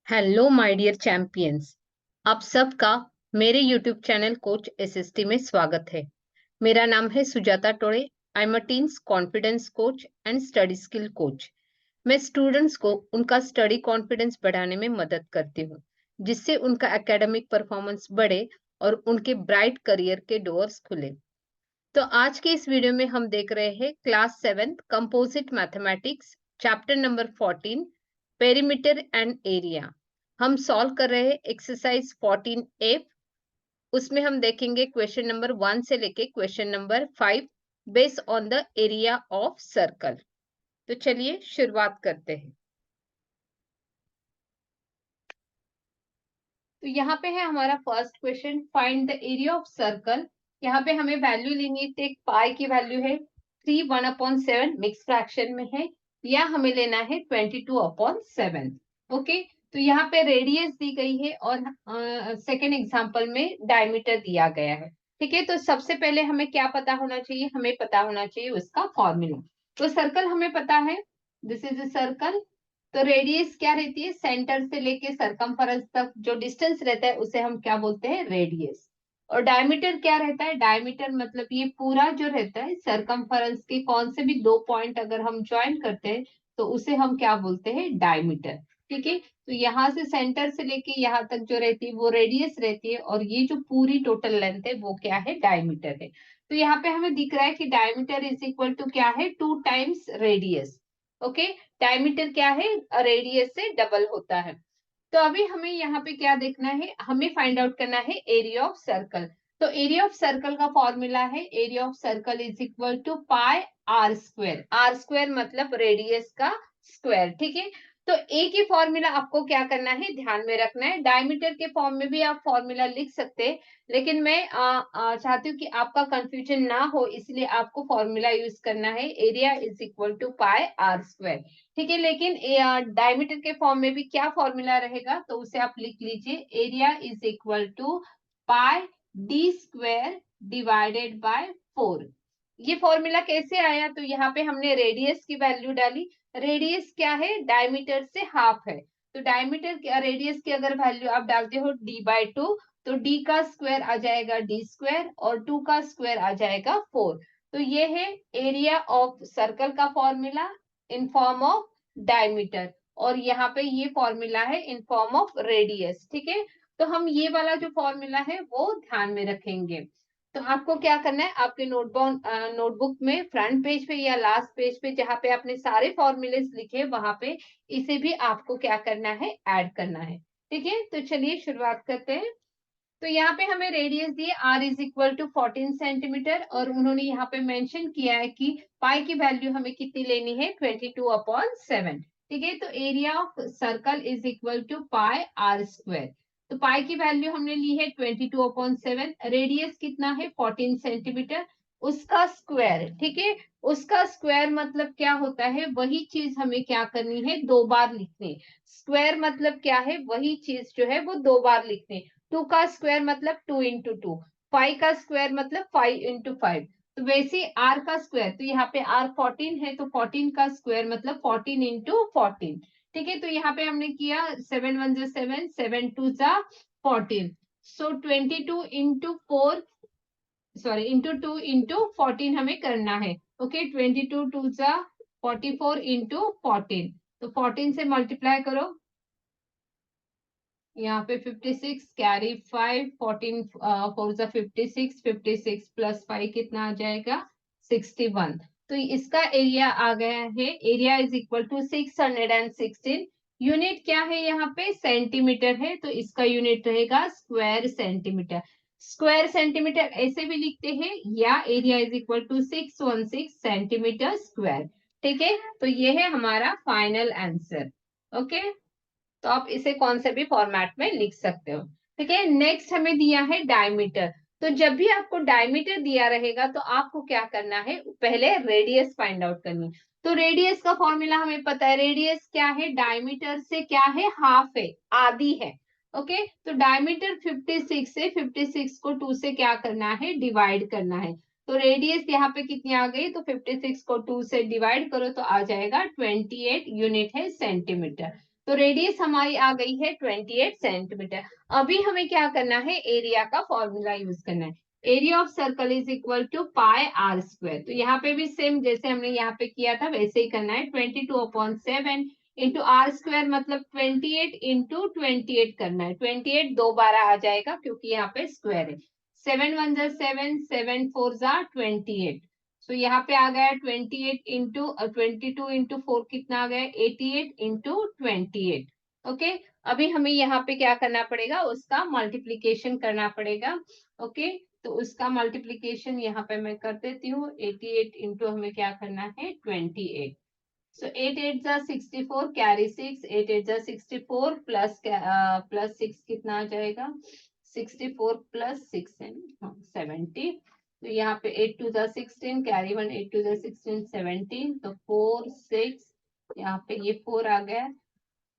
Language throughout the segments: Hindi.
Hello my dear champions. आप सबका मेरे यूट्यूब चैनल कोच एसएसटी में स्वागत है। मेरा नाम है Sujata Tode. I am a teens confidence coach and study skill coach. मैं स्टूडेंट्स को उनका स्टडी कॉन्फिडेंस बढ़ाने में मदद करती हूँ, जिससे उनका एकेडमिक परफॉर्मेंस बढ़े और उनके ब्राइट करियर के डोर्स खुले। तो आज के इस वीडियो में हम देख रहे हैं class 7 composite mathematics chapter number 14 perimeter and area. हम सॉल्व कर रहे हैं एक्सरसाइज 14F। उसमें हम देखेंगे क्वेश्चन नंबर 1 से लेके question number 5 based on the area of circle. तो चलिए शुरुआत करते हैं। तो यहाँ पे है हमारा first question, find the area of circle. यहाँ पे हमें वैल्यू लेनी है, तो एक पाई की वैल्यू है 3 1/7 मिक्स फ्रैक्शन में है, या हमें लेना है 22/7। ओके, तो यहाँ पे रेडियस दी गई है और सेकेंड एग्जाम्पल में डायमीटर दिया गया है। ठीक है, तो सबसे पहले हमें क्या पता होना चाहिए, हमें पता होना चाहिए उसका फॉर्मूला। तो सर्कल हमें पता है, दिस इज अ सर्कल। तो रेडियस क्या रहती है, सेंटर से लेके सरकमफेरेंस तक जो डिस्टेंस रहता है उसे हम क्या बोलते हैं, रेडियस। और डायमीटर क्या रहता है, डायमीटर मतलब ये पूरा जो रहता है सरकमफेरेंस के कौन से भी दो पॉइंट अगर हम ज्वाइन करते हैं तो उसे हम क्या बोलते हैं, डायमीटर। ठीक है, तो यहाँ से सेंटर से लेके यहाँ तक जो रहती है वो रेडियस रहती है, और ये जो पूरी टोटल लेंथ है वो क्या है, डायमीटर है। तो यहाँ पे हमें दिख रहा है कि डायमीटर इज इक्वल टू क्या है, 2 टाइम्स रेडियस। ओके, डायमीटर क्या है, रेडियस से डबल होता है। तो अभी हमें यहाँ पे क्या देखना है, हमें फाइंड आउट करना है एरिया ऑफ सर्कल। तो एरिया ऑफ सर्कल का फॉर्मूला है, area of circle is equal to pi r square. R square मतलब रेडियस का स्क्वायर। ठीक है, तो एक ही फॉर्मूला आपको क्या करना है, ध्यान में रखना है। डायमीटर के फॉर्म में भी आप फॉर्मूला लिख सकते हैं, लेकिन मैं चाहती हूँ कि आपका कंफ्यूजन ना हो, इसलिए आपको फॉर्मूला यूज करना है, area is equal to pi r square. ठीक है, लेकिन डायमीटर के फॉर्म में भी क्या फॉर्मूला रहेगा, तो उसे आप लिख लीजिए, area is equal to pi d square divided by 4। ये फॉर्मूला कैसे आया, तो यहाँ पे हमने रेडियस की वैल्यू डाली। रेडियस क्या है, डायमीटर से हाफ है, तो डायमीटर रेडियस की अगर वैल्यू आप डालते हो d/2, तो d का स्क्वायर आ जाएगा d स्क्वायर और 2 का स्क्वायर आ जाएगा 4। तो ये है एरिया ऑफ सर्कल का formula in form of diameter, और यहाँ पे ये फॉर्मूला है इन फॉर्म ऑफ रेडियस। ठीक है, तो हम ये वाला जो फॉर्मूला है वो ध्यान में रखेंगे। तो आपको क्या करना है, आपके नोटबुक में फ्रंट पेज पे या लास्ट पेज पे जहाँ पे आपने सारे फॉर्मूलेस लिखे वहां पे इसे भी आपको क्या करना है, ऐड करना है। ठीक है, तो चलिए शुरुआत करते हैं। तो यहाँ पे हमें रेडियस दिए r is equal to 14 centimetre, और उन्होंने यहाँ पे मेंशन किया है कि पाई की वैल्यू हमें कितनी लेनी है, 22/7। ठीक है, तो area of circle is equal to pi r square. तो पाई की वैल्यू हमने ली है 22/7, रेडियस कितना है 14 सेंटीमीटर, उसका स्क्वायर। ठीक है, उसका स्क्वायर मतलब क्या होता है, वही चीज हमें क्या करनी है, दो बार लिखनी। स्क्वायर मतलब क्या है, वही चीज जो है वो दो बार लिखनी। 2 का स्क्वायर मतलब 2 × 2, 5 का स्क्वायर मतलब 5 × 5। तो वैसे r का स्क्वायर, तो यहाँ पे r 14 है, तो 14 का स्क्वायर मतलब 14 × 14। ठीक है, तो यहाँ पे हमने किया 7 1 जा 7, 7 2 जा 14, सो 22 × 4, सॉरी ×2 × 14 हमें करना है। ओके, 22 2 जा 44 × 14, तो 14 से मल्टीप्लाई करो, यहाँ पे 56 कैरी 5, 14 4 जा 56, 56 प्लस 5 कितना आ जाएगा, 61। तो इसका एरिया आ गया है, area is equal to 616। Unit क्या है, यहाँ पे सेंटीमीटर है, तो इसका यूनिट रहेगा स्क्वायर सेंटीमीटर। स्क्वायर सेंटीमीटर ऐसे भी लिखते हैं, या area is equal to 616 centimetre square. ठीक है, तो ये है हमारा फाइनल आंसर। ओके, तो आप इसे कौन से भी फॉर्मेट में लिख सकते हो। ठीक है, नेक्स्ट हमें दिया है डायमीटर। तो जब भी आपको डायमीटर दिया रहेगा तो आपको क्या करना है, पहले रेडियस फाइंड आउट करनी। तो रेडियस का फॉर्मूला हमें पता है, रेडियस क्या है, डायमीटर से क्या है, हाफ है, आधी है। ओके, तो डायमीटर 56 है, 56 को 2 से क्या करना है, डिवाइड करना है। तो रेडियस यहाँ पे कितनी आ गई, तो 56 को 2 से डिवाइड करो तो आ जाएगा 28 यूनिट है सेंटीमीटर। तो रेडियस हमारी आ गई है 28 सेंटीमीटर। अभी हमें क्या करना है, एरिया का फॉर्मूला यूज करना है। Area of circle is equal to pi r square. तो यहाँ पे भी सेम जैसे हमने यहाँ पे किया था वैसे ही करना है। 22/7 इंटू आर स्क्वायर मतलब 28 इंटू 28 करना है। 28 दो बार आ जाएगा क्योंकि यहाँ पे स्क्वायर है। 7 1 जा 7, 7 4 जा 28। सो यहाँ पे आ गया 28 इंटू 22 इंटू 4 कितना आ गया, 88 इंटू 28। ओके, अभी हमें यहाँ पे क्या करना पड़ेगा, उसका मल्टीप्लीकेशन करना पड़ेगा। ओके, तो उसका मल्टीप्लीकेशन यहाँ पे मैं कर देती हूँ। 88 इंटू हमें क्या करना है 28। So 8 8 जा 64, कैरी 6, 8 8 जा 64 प्लस 6 कितना आ जाएगा, 64 प्लस 6 है 70। तो यहाँ पे 8 2 जा 16, कैरी 1, 8 2 जा 16 17, तो 4 6 यहाँ पे ये 4 आ गया।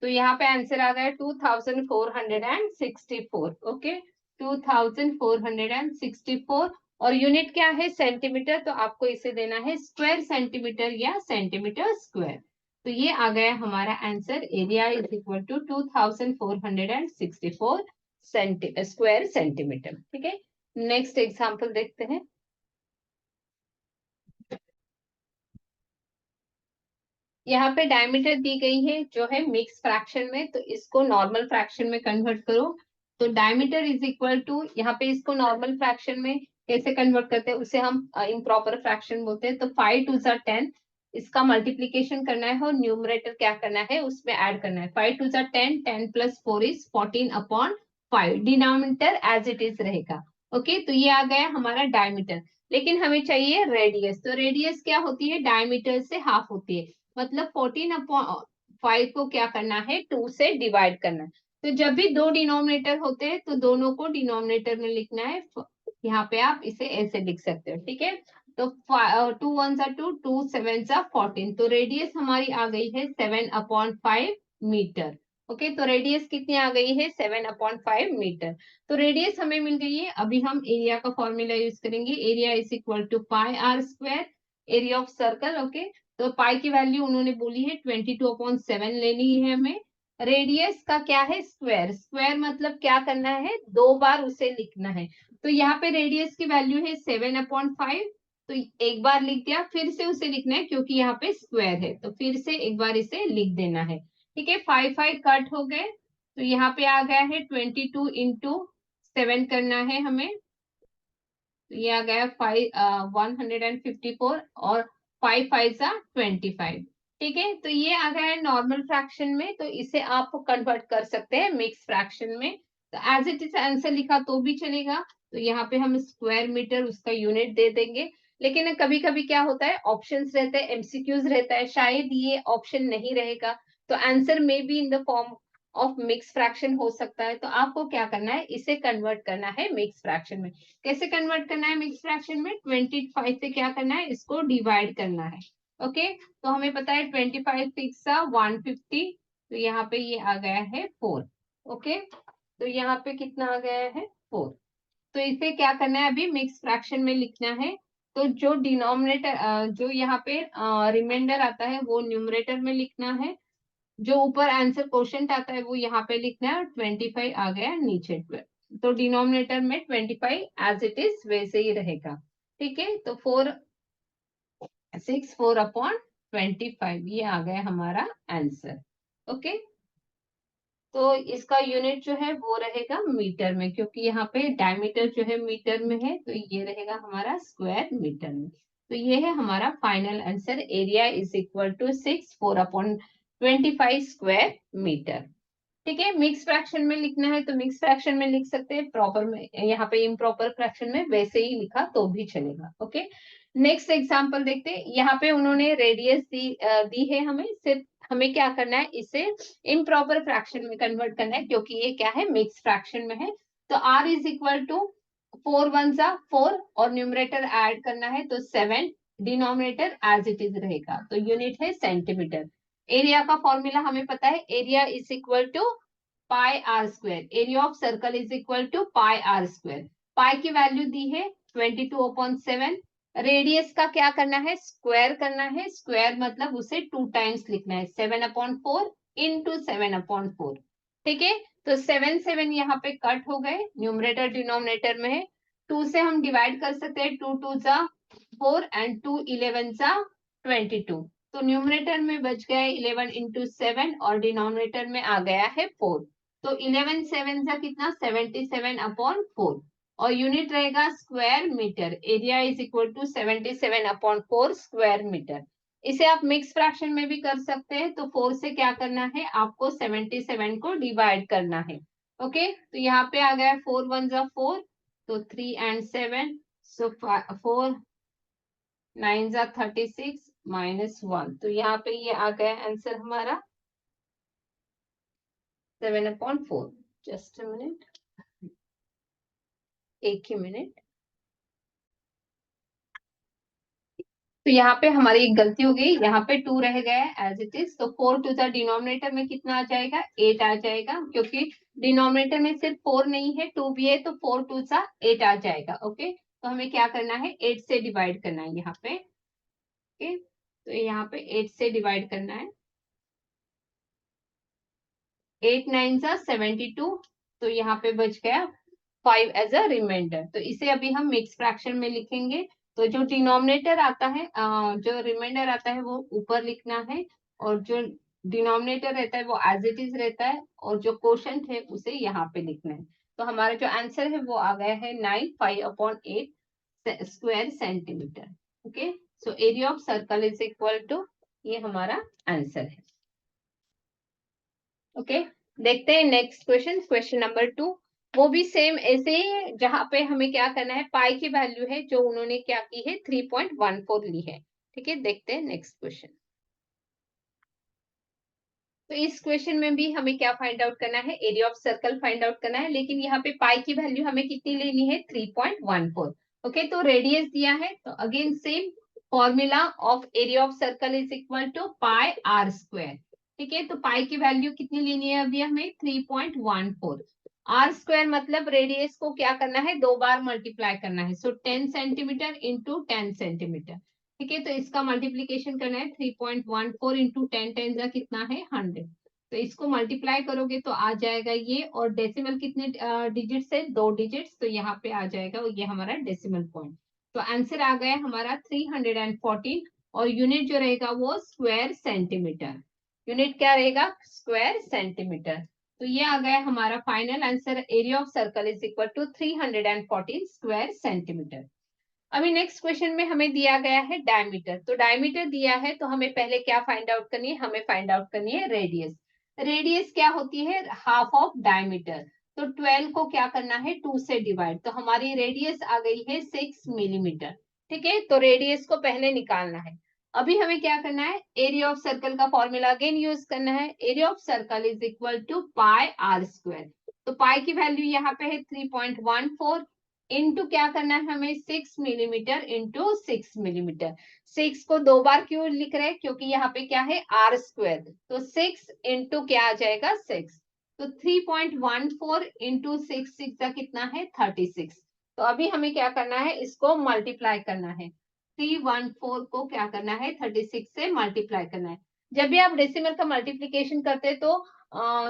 तो यहाँ पे आंसर आ गया 2464। ओके, 2464 और यूनिट क्या है, सेंटीमीटर। तो आपको इसे देना है स्क्वायर सेंटीमीटर या सेंटीमीटर स्क्वायर। तो ये आ गया हमारा answer, area is equal to 2464 square centimetre. ठीक है, नेक्स्ट एग्जांपल देखते हैं। यहाँ पे डायमीटर दी गई है जो है मिक्स फ्रैक्शन में, तो इसको नॉर्मल फ्रैक्शन में कन्वर्ट करो। तो डायमीटर इज इक्वल टू, यहाँ पे इसको नॉर्मल फ्रैक्शन में कैसे कन्वर्ट करते हैं उसे हम इम्प्रॉपर फ्रैक्शन बोलते हैं। तो 5 2 जा 10, इसका मल्टीप्लीकेशन करना है और न्यूमरेटर क्या करना है उसमें ऐड करना है। 5 2 जा 10, 10 plus 4 is 14/5, denominator as it is रहेगा। ओके, तो ये आ गया हमारा डायमीटर। लेकिन हमें चाहिए रेडियस। तो रेडियस क्या होती है, डायमीटर से हाफ होती है। मतलब 14/5 को क्या करना है, 2 से डिवाइड करना है। तो जब भी दो डिनोमिनेटर होते हैं तो दोनों को डिनोमिनेटर में लिखना है। यहाँ पे आप इसे ऐसे लिख सकते हो। ठीक है, तो 2 1 जा 2, 2 7 जा 14। तो रेडियस हमारी आ गई है 7/5 मीटर। ओके, तो रेडियस कितनी आ गई है, 7/5 मीटर। तो रेडियस हमें मिल गई है। अभी हम एरिया का फॉर्मूला यूज करेंगे। Area is equal to pi r square, area of circle. Okay, तो पाई की वैल्यू उन्होंने बोली है 22/7 लेनी है हमें। रेडियस का क्या है, स्क्वायर। स्क्वायर मतलब क्या करना है, दो बार उसे लिखना है। तो यहाँ पे रेडियस की वैल्यू है 7/5। तो एक बार लिख दिया, फिर से उसे लिखना है क्योंकि यहाँ पे स्क्वायर है, तो फिर से एक बार इसे लिख देना है। ठीक है, 5 5 कट हो गए। तो यहाँ पे आ गया है 22 इंटू 7 करना है हमें। तो ये आ गया 154 और 5 5 जा 25। ठीक है, तो ये आ गया है नॉर्मल फ्रैक्शन में। तो इसे आप कन्वर्ट कर सकते हैं मिक्स फ्रैक्शन में। तो एज इट इज आंसर लिखा तो भी चलेगा। तो यहाँ पे हम स्क्वायर मीटर उसका यूनिट दे देंगे। लेकिन कभी कभी क्या होता है, ऑप्शंस रहते हैं, एमसीक्यूज रहता है, शायद ये ऑप्शन नहीं रहेगा। तो आंसर में भी in the form of mix fraction हो सकता है। तो आपको क्या करना है, इसे कन्वर्ट करना है मिक्स फ्रैक्शन में। कैसे कन्वर्ट करना है मिक्स फ्रैक्शन में, 25 से क्या करना है, इसको डिवाइड करना है। ओके, तो हमें पता है 25 6 150। तो यहाँ पे ये आ गया है 4। ओके, तो यहाँ पे कितना आ गया है 4। तो इसे क्या करना है, अभी मिक्स फ्रैक्शन में लिखना है। तो जो डिनोमिनेटर जो यहाँ पे रिमाइंडर आता है वो न्यूमरेटर में लिखना है। जो ऊपर आंसर क्वेश्चन आता है वो यहाँ पे लिखना है। और 25 आ गया नीचे 12। तो डिनोमिनेटर में 25 एज इट इज वैसे ही रहेगा। ठीक है, तो 4/25 ये आ गया हमारा आंसर। ओके, तो इसका यूनिट जो है वो रहेगा मीटर में, क्योंकि यहाँ पे डायमीटर जो है मीटर में है, तो ये रहेगा हमारा स्क्वायर मीटर में। तो ये है हमारा final answer, area is equal to 4/25 square metre. ठीक है, मिक्स फ्रैक्शन में लिखना है तो मिक्स फ्रैक्शन में लिख सकते हैं, प्रॉपर में यहाँ पे इम्प्रॉपर फ्रैक्शन में वैसे ही लिखा तो भी चलेगा। ओके, नेक्स्ट एग्जांपल देखते हैं। यहाँ पे उन्होंने रेडियस दी है हमें, सिर्फ हमें क्या करना है, इसे इम्प्रॉपर फ्रैक्शन में कन्वर्ट करना है क्योंकि ये क्या है, मिक्स फ्रैक्शन में है। तो r इज इक्वल टू 4 1 जा 4 और न्यूमरेटर ऐड करना है तो 7, डिनोमिनेटर एज इट इज रहेगा। तो यूनिट है सेंटीमीटर। एरिया का फॉर्मूला हमें पता है, area is equal to pi r square. Area of circle is equal to pi r square. Pi की वैल्यू दी है 22/7, रेडियस का क्या करना है, स्क्वायर करना है। स्क्वायर मतलब उसे 2 टाइम्स लिखना है, 7/4 इंटू 7/4। ठीक है, तो 7 7 यहाँ पे कट हो गए, न्यूमरेटर डिनोमिनेटर में है। 2 से हम डिवाइड कर सकते हैं, 2 2 जा 4 एंड 2 11 जा 22। तो न्यूमरेटर में बच गया 11 इंटू 7 और डिनोमिनेटर में आ गया है 4। तो 11 7 जा कितना, 77/4 और यूनिट रहेगा square metre. Area is equal to 77/4 square metre. इसे आप मिक्स फ्रैक्शन में भी कर सकते हैं। तो 4 से क्या करना है, आपको 77 को डिवाइड करना है। ओके, तो यहाँ पे आ गया 4 1 जा 4, तो 3 एंड 7, सो 4 9 जा 36 -1। तो यहाँ पे ये आ गया आंसर हमारा 7/4। जस्ट अ मिनट, एक ही मिनट। तो यहाँ पे हमारी एक गलती हो गई, यहाँ पे 2 रह गया एज इट इज। तो 4 टू द डिनोमिनेटर में कितना आ जाएगा, 8 आ जाएगा, क्योंकि डिनोमिनेटर में सिर्फ 4 नहीं है, 2 भी है, तो 4 टू सा 8 आ जाएगा। ओके, तो हमें क्या करना है, 8 से डिवाइड करना है यहाँ पे। ओके, तो यहाँ पे 8 से डिवाइड करना है। 8 9 जा 72, तो यहाँ पे बच गया 5 एज अ रिमाइंडर। तो इसे अभी हम मिक्स फ्रैक्शन में लिखेंगे। तो जो डिनोमिनेटर आता है, जो रिमाइंडर आता है वो ऊपर लिखना है, और जो डिनोमिनेटर रहता है वो एज इट इज रहता है, और जो क्वोशंट है उसे यहाँ पे लिखना है। तो हमारा जो आंसर है वो आ गया है 9 5/8 square centimetre. Okay, so area of circle is equal to, ये हमारा आंसर है। ओके, देखते हैं नेक्स्ट क्वेश्चन, क्वेश्चन नंबर 2। वो भी सेम ऐसे ही, जहां पे हमें क्या करना है, पाई की वैल्यू है जो उन्होंने क्या की है, 3.14 ली है। ठीक है, देखते हैं नेक्स्ट क्वेश्चन। तो इस क्वेश्चन में भी हमें क्या फाइंड आउट करना है, area of circle find out करना है, लेकिन यहाँ पे पाई की वैल्यू हमें कितनी लेनी है, 3.14। ओके, तो रेडियस दिया है, तो again same formula of area of circle is equal to pi r square. ठीक है, तो पाई की वैल्यू कितनी लेनी है अभी हमें, 3.14। आर स्क्वायर मतलब रेडियस को क्या करना है, 2 बार मल्टीप्लाई करना है, सो 10 सेंटीमीटर इंटू 10 सेंटीमीटर। ठीक है, तो इसका मल्टीप्लीकेशन करना है, 3.14 इंटू 10 10 जा कितना है, 100। तो इसको मल्टीप्लाई करोगे तो आ जाएगा ये, और डेसिमल कितने डिजिट्स है, 2 डिजिट्स, तो यहाँ पे आ जाएगा ये हमारा डेसिमल पॉइंट। तो आंसर आ गया हमारा 314, और यूनिट जो रहेगा वो स्क्वायर सेंटीमीटर। यूनिट क्या रहेगा, स्क्वायर सेंटीमीटर। तो ये आ गया हमारा final answer, area of circle is equal to 314 square centimetre. अभी नेक्स्ट क्वेश्चन में हमें दिया गया है डायमीटर। तो डायमीटर दिया है, तो हमें पहले क्या फाइंड आउट करनी है, हमें फाइंड आउट करनी है रेडियस। रेडियस क्या होती है, हाफ ऑफ डायमीटर। तो 12 को क्या करना है, 2 से डिवाइड, तो हमारी रेडियस आ गई है 6 मिलीमीटर। ठीक है, तो रेडियस को पहले निकालना है। अभी हमें क्या करना है, एरिया ऑफ सर्कल का फॉर्मूला अगेन यूज करना है। Area of circle is equal to pi r square. तो पाई की वैल्यू यहाँ पे है 3.14, इंटू क्या करना है हमें, 6 मिलीमीटर इंटू 6 मिलीमीटर। 6 को 2 बार क्यों लिख रहे हैं, क्योंकि यहाँ पे क्या है, आर स्क्वायर। तो 6 इंटू क्या आ जाएगा, 6। तो 3.14 इंटू 6 6 का कितना है, 36। तो अभी हमें क्या करना है, इसको मल्टीप्लाई करना है। 314 को क्या करना है, 36 से मल्टीप्लाई करना है। जब भी आप डेसिमल का मल्टीप्लीकेशन करते हैं, तो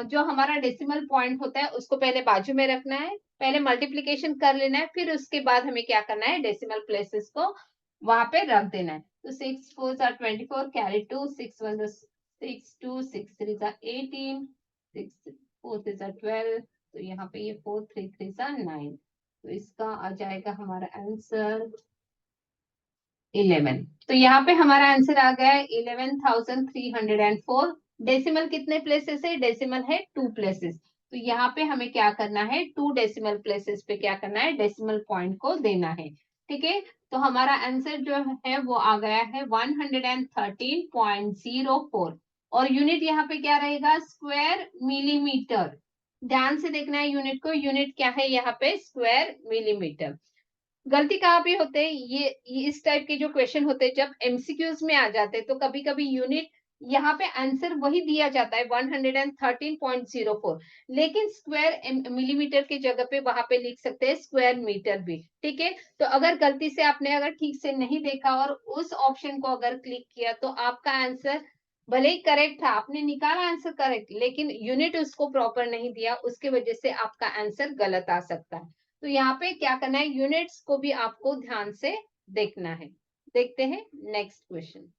जो हमारा डेसिमल पॉइंट होता है उसको पहले बाजू में रखना है, पहले मल्टीप्लीकेशन कर लेना है, फिर उसके बाद हमें क्या करना है, डेसिमल प्लेसेस को वहां पे रख देना है। तो 6 4 are 24, carry 2, 6 1 is 6 2, 6 3 are 18, 6 4 3 are 12, तो यहाँ पे ये 4 3 3 are 9। तो इसका आ जाएगा हमारा आंसर 11। तो यहाँ पे हमारा आंसर आ गया है 11,304। डेसिमल कितने प्लेसेस है, डेसिमल है 2 प्लेसेस। तो यहाँ पे हमें क्या करना है, 2 डेसिमल प्लेसेस पे क्या करना है, डेसिमल पॉइंट को देना है। ठीक है, तो हमारा आंसर जो है वो आ गया है 113.04, और यूनिट यहाँ पे क्या रहेगा, स्क्वायर मिलीमीटर। ध्यान से देखना है यूनिट को, यूनिट क्या है यहाँ पे, स्क्वायर मिलीमीटर। गलती कहाँ पे होते हैं, ये इस टाइप के जो क्वेश्चन होते हैं, जब एमसीक्यूज में आ जाते हैं, तो कभी कभी यूनिट यहाँ पे आंसर वही दिया जाता है 113.04, लेकिन स्क्वायर मिलीमीटर की जगह पे वहां पे लिख सकते हैं स्क्वायर मीटर भी, ठीक है। तो अगर गलती से आपने अगर ठीक से नहीं देखा और उस ऑप्शन को अगर क्लिक किया तो आपका आंसर भले ही करेक्ट था, आपने निकाला आंसर करेक्ट, लेकिन यूनिट उसको प्रॉपर नहीं दिया, उसके वजह से आपका आंसर गलत आ सकता है। तो यहाँ पे क्या करना है, यूनिट्स को भी आपको ध्यान से देखना है। देखते हैं नेक्स्ट क्वेश्चन।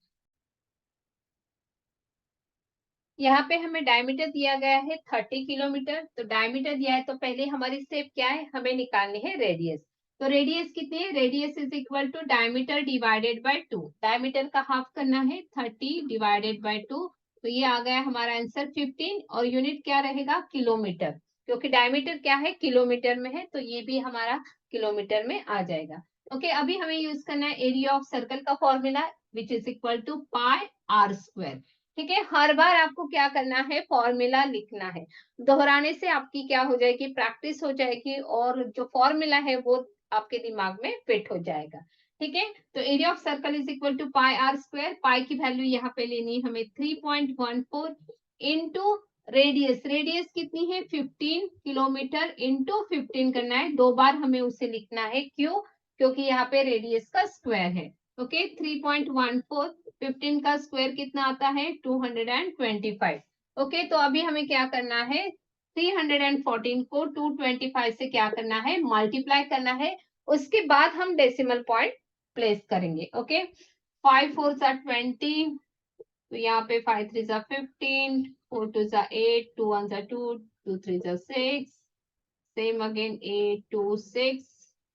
यहाँ पे हमें डायमीटर दिया गया है 30 किलोमीटर। तो डायमीटर दिया है तो पहले हमारी स्टेप क्या है, हमें निकालनी है रेडियस। तो रेडियस कितनी है, radius is equal to diameter divided by 2। Diameter का हाफ करना है 30 डिवाइडेड बाय 2, तो ये आ गया हमारा आंसर 15। और यूनिट क्या रहेगा, किलोमीटर, क्योंकि डायमीटर क्या है, किलोमीटर में है, तो ये भी हमारा किलोमीटर में आ जाएगा। ओके, अभी हमें यूज करना है एरिया ऑफ सर्कल का formula which is equal to pi r square. ठीक है, हर बार आपको क्या करना है, फॉर्मूला लिखना है। दोहराने से आपकी क्या हो जाएगी, प्रैक्टिस हो जाएगी, और जो फॉर्मूला है वो आपके दिमाग में फिट हो जाएगा। ठीक है, तो area of circle is equal to pi r square. Pi की वैल्यू यहाँ पे लेनी है हमें 3.14 इंटू रेडियस। रेडियस कितनी है, 15 किलोमीटर, इंटू 15 करना है, दो बार हमें उसे लिखना है। क्यों, क्योंकि यहाँ पे रेडियस का स्क्वायर है। ओके, 3.14, 15 का स्क्वायर कितना आता है, 225। ओके, तो अभी हमें क्या करना है, 314 को 225 से क्या करना है, मल्टीप्लाई करना है। उसके बाद हम डेसिमल पॉइंट प्लेस करेंगे। ओके, 5 4 20, तो यहाँ पे 5 3 15, 4 2 8, 2 1 2, 2 3 6, सेम अगेन 8 2 6,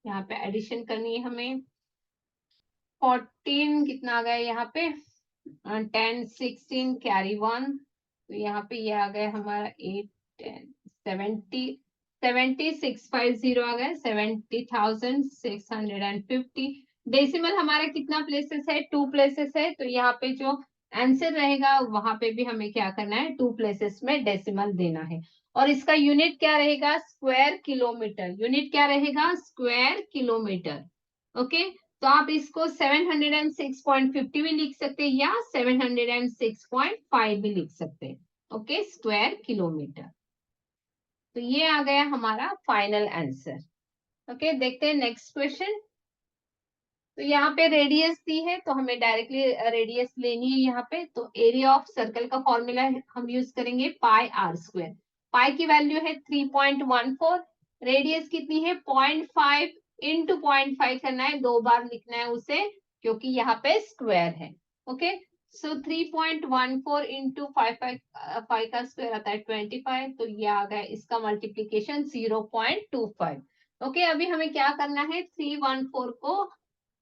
यहाँ पे एडिशन करनी है हमें। 14 कितना आ गया यहाँ पे, 10 16 कैरी 1, तो यहाँ पे ये आ गया हमारा 8 10 70 7650 आ गया, 70,650। डेसिमल हमारा कितना प्लेसेस है, 2 प्लेसेस है, तो यहाँ पे जो आंसर रहेगा वहां पे भी हमें क्या करना है, 2 प्लेसेस में डेसिमल देना है। और इसका यूनिट क्या रहेगा, स्क्वायर किलोमीटर। यूनिट क्या रहेगा, स्क्वायर किलोमीटर। ओके, तो आप इसको 706.50 भी लिख सकते हैं या 706.5 भी लिख सकते हैं। Okay, square kilometre. तो ये आ गया हमारा फाइनल आंसर। ओके, देखते हैं नेक्स्ट क्वेश्चन। तो यहाँ पे रेडियस दी है तो हमें डायरेक्टली रेडियस लेनी है यहाँ पे। तो एरिया ऑफ सर्कल का फॉर्मूला हम यूज करेंगे पाई आर स्क्वायर। पाई की वैल्यू है 3.14, रेडियस कितनी है 0.5, इंटू 0.5 करना है, दो बार लिखना है उसे, क्योंकि यहाँ पे स्क्वायर है। ओके, सो 3.14 इंटू 5 का स्क्वायर आता है 25, तो ये आ गया इसका मल्टीप्लीकेशन 0.25। ओके, अभी हमें क्या करना है, 314 को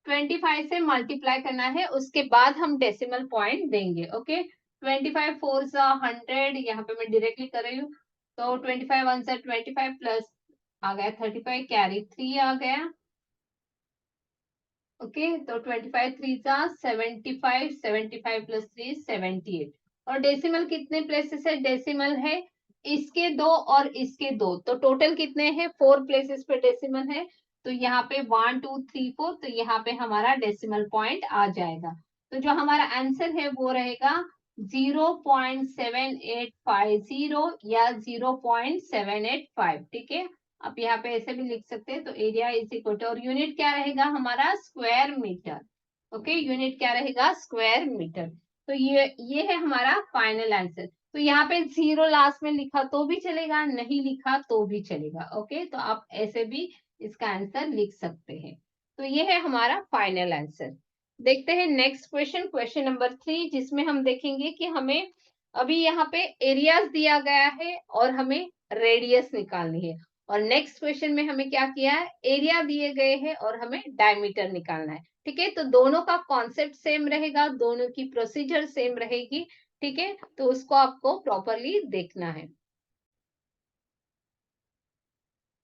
25 से मल्टीप्लाई करना है, उसके बाद हम डेसिमल पॉइंट देंगे। ओके, 25 4 100, यहाँ पे मैं डायरेक्टली कर रही हूँ, तो 25 1 25 प्लस आ गया 35, कैरी 3 आ गया। ओके, तो 25 3 75, 75 प्लस 3 78। और डेसिमल कितने प्लेसेस है, डेसिमल है इसके दो और इसके दो, तो टोटल कितने हैं, 4 प्लेसेस पे डेसिमल है। तो यहाँ पे 1 2 3 4, तो यहाँ पे हमारा डेसिमल पॉइंट आ जाएगा। तो जो हमारा आंसर है वो रहेगा 0.7850 या 0.785। ठीक है, आप यहाँ पे ऐसे भी लिख सकते हैं। तो एरिया इज इक्वल टू, और यूनिट क्या रहेगा हमारा, स्क्वायर मीटर। ओके, यूनिट क्या रहेगा, स्क्वायर मीटर। तो ये है हमारा फाइनल आंसर। तो यहाँ पे जीरो लास्ट में लिखा तो भी चलेगा, नहीं लिखा तो भी चलेगा। ओके, तो आप ऐसे भी इसका आंसर लिख सकते हैं। तो ये है हमारा फाइनल आंसर। देखते हैं नेक्स्ट क्वेश्चन, क्वेश्चन नंबर 3, जिसमें हम देखेंगे कि हमें अभी यहाँ पे एरियाज दिया गया है और हमें रेडियस निकालनी है। और नेक्स्ट क्वेश्चन में हमें क्या किया है, एरिया दिए गए हैं और हमें डायमीटर निकालना है। ठीक है, तो दोनों का कॉन्सेप्ट सेम रहेगा, दोनों की प्रोसीजर सेम रहेगी। ठीक है, तो उसको आपको प्रॉपरली देखना है।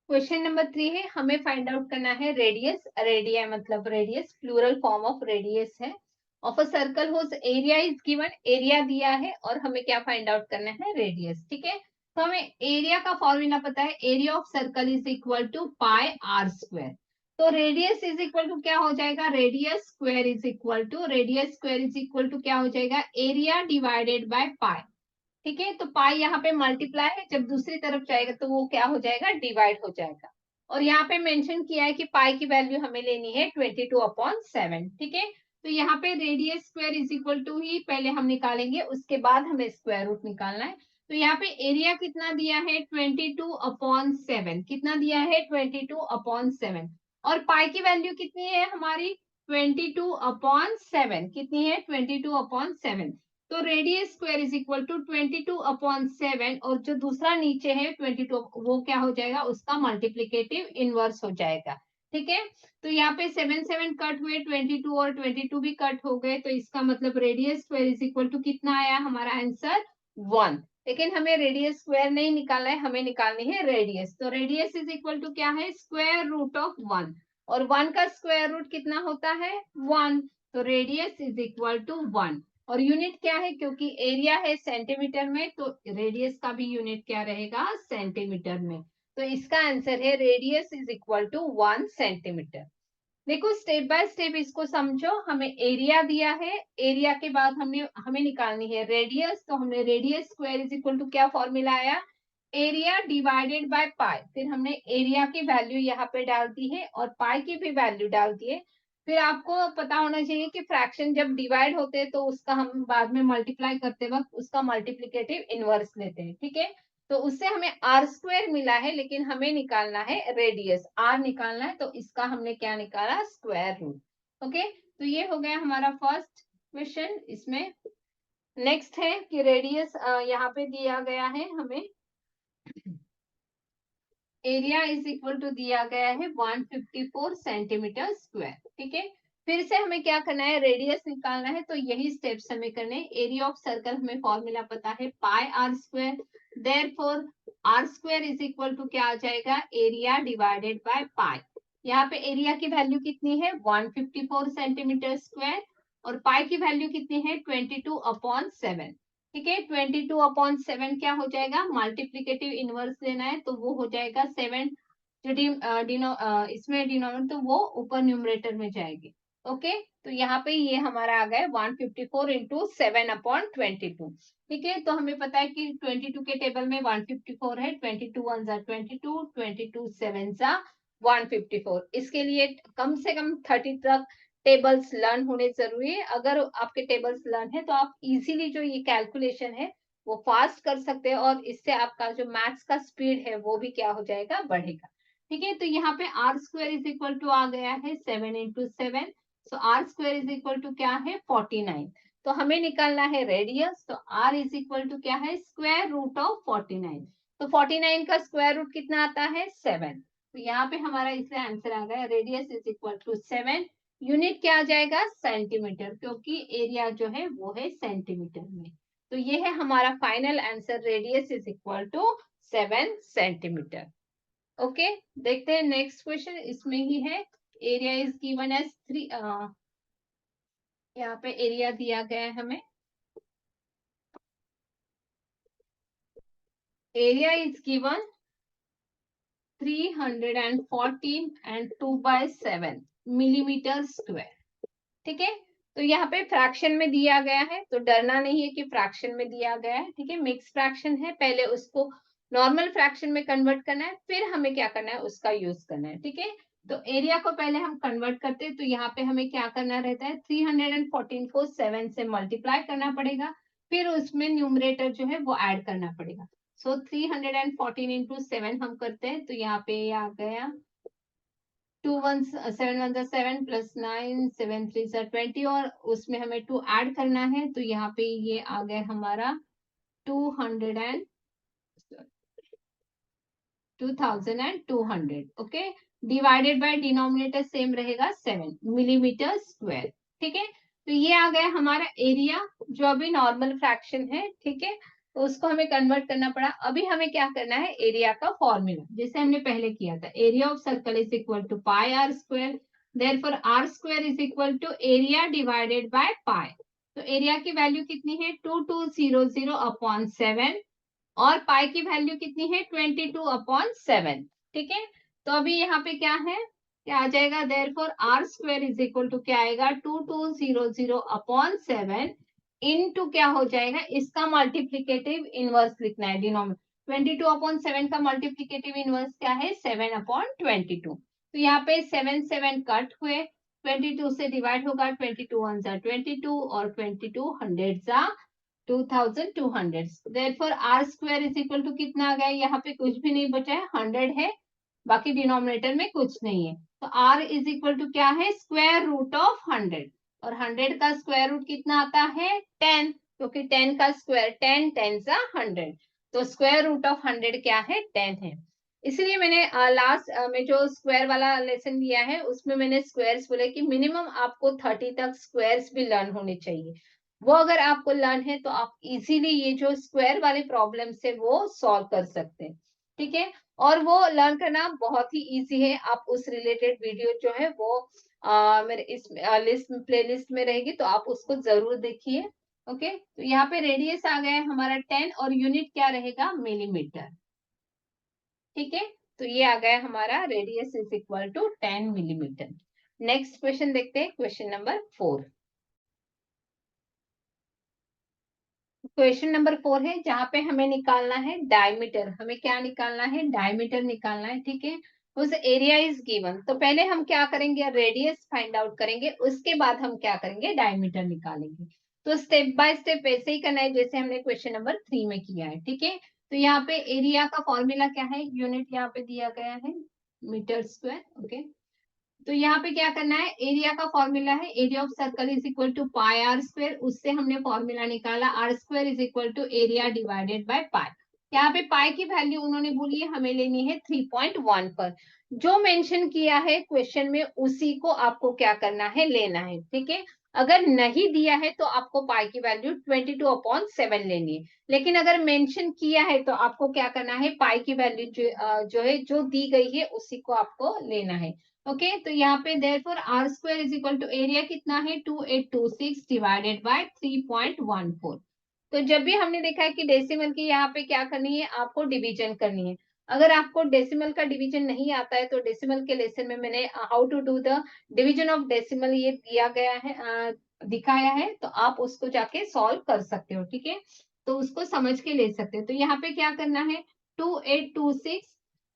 क्वेश्चन नंबर 3 है, हमें फाइंड आउट करना है रेडियस। रेडिया मतलब radius, plural form of radius है, of a circle whose area is given. Area दिया है और हमें क्या फाइंड आउट करना है, रेडियस। ठीक है, तो हमें एरिया का फॉर्मूला पता है, area of circle is equal to pi r square. तो रेडियस इज इक्वल टू क्या हो जाएगा, radius square is equal to क्या हो जाएगा, एरिया डिवाइडेड बाय पाई। ठीक है, तो पाई यहाँ पे मल्टीप्लाई है, जब दूसरी तरफ जाएगा तो वो क्या हो जाएगा, डिवाइड हो जाएगा। और यहाँ पे मेंशन किया है कि पाई की वैल्यू हमें लेनी है 22/7। ठीक है, तो यहाँ पे radius square is equal to ही पहले हम निकालेंगे, उसके बाद हमें स्क्वायर रूट निकालना है। तो यहाँ पे एरिया कितना दिया है, 22/7। कितना दिया है, 22/7। और पाई की वैल्यू कितनी है हमारी, 22/7। कितनी है, 22/7। तो radius square is equal to 22/7, और जो दूसरा नीचे है 22, वो क्या हो जाएगा, उसका मल्टीप्लीकेटिव इनवर्स हो जाएगा। ठीक है, तो यहाँ पे 7 7 कट हुए, 22 और 22 भी कट हो गए, तो इसका मतलब radius square is equal to कितना आया हमारा आंसर, 1। लेकिन हमें रेडियस स्क्वायर नहीं निकालना है, हमें निकालनी है रेडियस। तो रेडियस इज इक्वल टू क्या है, स्क्वायर रूट ऑफ 1, और 1 का स्क्वायर रूट कितना होता है, 1। तो रेडियस इज इक्वल टू 1, और यूनिट क्या है, क्योंकि एरिया है सेंटीमीटर में, तो रेडियस का भी यूनिट क्या रहेगा, सेंटीमीटर में। तो इसका आंसर है radius is equal to 1 centimetre. देखो स्टेप बाय स्टेप इसको समझो। हमें एरिया दिया है, एरिया के बाद हमें निकालनी है रेडियस। तो हमने radius square is equal to क्या फॉर्मूला आया, एरिया डिवाइडेड बाय पाई। फिर हमने एरिया की वैल्यू यहाँ पे डाल दी है और पाई की भी वैल्यू डाल दी है। फिर आपको पता होना चाहिए कि फ्रैक्शन जब डिवाइड होते हैं तो उसका हम बाद में मल्टीप्लाई करते वक्त उसका मल्टीप्लिकेटिव इनवर्स लेते हैं। ठीक है, तो उससे हमें आर स्क्वायर मिला है, लेकिन हमें निकालना है रेडियस, आर निकालना है, तो इसका हमने क्या निकाला, स्क्वायर रूट। ओके, तो ये हो गया हमारा फर्स्ट क्वेश्चन। इसमें नेक्स्ट है कि रेडियस यहाँ पे दिया गया है हमें, एरिया इज इक्वल टू दिया गया है 154 सेंटीमीटर स्क्वायर। ठीक है, फिर से हमें क्या करना है, रेडियस निकालना है, तो यही स्टेप्स हमें करने हैं। एरिया ऑफ सर्कल हमें फॉर्मूला पता है, pi r square. Therefore r square is equal to क्या आ जाएगा, एरिया डिवाइडेड बाय पाई। यहाँ पे एरिया की वैल्यू कितनी है, 154 सेंटीमीटर स्क्वायर, और पाई की वैल्यू कितनी है, 22/7। ठीक है, 22/7 क्या हो जाएगा, मल्टीप्लीकेटिव इनवर्स लेना है, तो वो हो जाएगा 7। जो इसमें डिनोमिनेटर, तो वो ऊपर न्यूमरेटर में जाएगी। ओके, तो यहाँ पे ये हमारा आ गया 154 इंटू 7/22। ठीक है, तो हमें पता है कि 22 के टेबल में 154 है, 22 1 जा 22, 22 7 जा 154। इसके लिए कम से कम 30 तक टेबल्स लर्न होने जरूरी है। अगर आपके टेबल्स लर्न है तो आप इजीली जो ये कैलकुलेशन है वो फास्ट कर सकते हैं, और इससे आपका जो मैथ्स का स्पीड है वो भी क्या हो जाएगा, बढ़ेगा। ठीक है, तो यहाँ पे r square is equal to आ गया है 7 into 7। So r square is equal to क्या है, 49। तो हमें निकालना है रेडियस, तो आर इज इक्वल टू क्या है, स्क्वायर रूट ऑफ 49। तो 49 का स्क्वायर रूट कितना आता है, 7। तो यहाँ पे हमारा इसलिए आंसर आ गया radius is equal to 7। Unit क्या आ जाएगा, सेंटीमीटर, क्योंकि एरिया जो है वो है सेंटीमीटर में। तो ये है हमारा final answer, radius is equal to 7 centimetre. Okay, देखते हैं नेक्स्ट क्वेश्चन। इसमें ही है, एरिया इज गिवन एज 3। यहाँ पे एरिया दिया गया है हमें, area is given 314 and 2/7 millimetre square. ठीक है, तो यहाँ पे फ्रैक्शन में दिया गया है, तो डरना नहीं है कि फ्रैक्शन में दिया गया है। ठीक है, मिक्स फ्रैक्शन है, पहले उसको नॉर्मल फ्रैक्शन में कन्वर्ट करना है, फिर हमें क्या करना है, उसका यूज करना है। ठीक है, तो एरिया को पहले हम कन्वर्ट करते हैं, तो यहाँ पे हमें क्या करना रहता है, 314 को 7 से मल्टीप्लाई करना पड़ेगा, फिर उसमें न्यूमरेटर जो है वो ऐड करना पड़ेगा। सो 314 इंटू 7 हम करते हैं, तो यहाँ पे आ गया 2 1 7 1 7 प्लस 9 7 3 20, और उसमें हमें 2 ऐड करना है, तो यहाँ पे ये आ गया हमारा 2200। Okay, divided by denominator same रहेगा 7 मिलीमीटर स्क्वायर। ठीक है, तो ये आ गया हमारा एरिया, जो अभी नॉर्मल फ्रैक्शन है। ठीक है, तो उसको हमें कन्वर्ट करना पड़ा। अभी हमें क्या करना है, एरिया का फॉर्मूला, जैसे हमने पहले किया था, area of circle is equal to pi r square. Therefore r square is equal to area divided by pi. तो एरिया की वैल्यू कितनी है, 2200/7, और पाई की वैल्यू कितनी है, 22/7। ठीक है, तो अभी यहाँ पे क्या है, क्या आ जाएगा, therefore r square is equal to क्या आएगा, 2200 अपॉन 7 इनटू क्या हो जाएगा, इसका मल्टीप्लीकेटिव इनवर्स लिखना है डिनोमिनेटर। 22 अपॉन 7 का मल्टीप्लीकेटिव इनवर्स क्या है, 7 अपॉन 22। तो यहाँ पे 7 7 कट हुए, 22 से डिवाइड होगा, 22 1 जा 22 और 22 100 जा 2200। Therefore r square is equal to कितना आ गया, यहाँ पे कुछ भी नहीं बचा है, 100 है, बाकी डिनोमिनेटर में कुछ नहीं है। तो r इज इक्वल टू क्या है, स्क्वायर रूट ऑफ 100, और 100 का स्क्वायर रूट कितना आता है, 10, क्योंकि 10 का स्क्वायर 10 10 सा 100, तो स्क्वायर रूट ऑफ 100 क्या है, 10 है। इसलिए मैंने लास्ट में जो स्क्वायर वाला लेसन दिया है उसमें मैंने स्क्वायर्स बोले कि मिनिमम आपको 30 तक स्क्वायर्स भी लर्न होने चाहिए। वो अगर आपको लर्न है तो आप इजीली ये जो स्क्वायर वाले प्रॉब्लम से वो सॉल्व कर सकते हैं, ठीक है। और वो लर्न करना बहुत ही इजी है, आप उस रिलेटेड वीडियो जो है वो मेरे इस लिस्ट प्लेलिस्ट में रहेगी, तो आप उसको जरूर देखिए। ओके, तो यहाँ पे रेडियस आ गया है हमारा 10 और यूनिट क्या रहेगा, मिलीमीटर, ठीक है। तो ये आ गया हमारा radius is equal to 10 millimetre. Next question देखते हैं, क्वेश्चन नंबर 4। क्वेश्चन नंबर 4 है जहां पे हमें निकालना है डायमीटर, हमें क्या निकालना है, डायमीटर निकालना है, ठीक है। उस एरिया इज गिवन, तो पहले हम क्या करेंगे, रेडियस फाइंड आउट करेंगे, उसके बाद हम क्या करेंगे, डायमीटर निकालेंगे। तो स्टेप बाय स्टेप वैसे ही करना है जैसे हमने क्वेश्चन नंबर 3 में किया है, ठीक है। तो यहाँ पे एरिया का फॉर्मूला क्या है, यूनिट यहाँ पे दिया गया है मीटर स्क्वायर, ओके। तो यहाँ पे क्या करना है, एरिया का फॉर्मूला है area of circle is equal to pi r square, उससे हमने फॉर्मूला निकाला r square is equal to area divided by pi. यहाँ पे पाई की वैल्यू उन्होंने बोली है हमें लेनी है 3.1 पर, जो मेंशन किया है क्वेश्चन में उसी को आपको क्या करना है, लेना है, ठीक है। अगर नहीं दिया है तो आपको पाई की वैल्यू 22/7 लेनी है, लेकिन अगर मेंशन किया है तो आपको क्या करना है, पाई की वैल्यू जो है जो दी गई है उसी को आपको लेना है। ओके तो यहाँ पे therefore r square is equal to area कितना है 2826 डिवाइडेड बाय 3.14। तो जब भी हमने देखा है कि डेसिमल की यहाँ पे क्या करनी है, आपको डिवीजन करनी है। अगर आपको डेसिमल का डिवीजन नहीं आता है तो डेसिमल के लेसन में मैंने how to do the division of decimal ये दिया गया है, दिखाया है, तो आप उसको जाके सॉल्व कर सकते हो, ठीक है। तो उसको समझ के ले सकते हो। तो यहाँ पे क्या करना है, 2826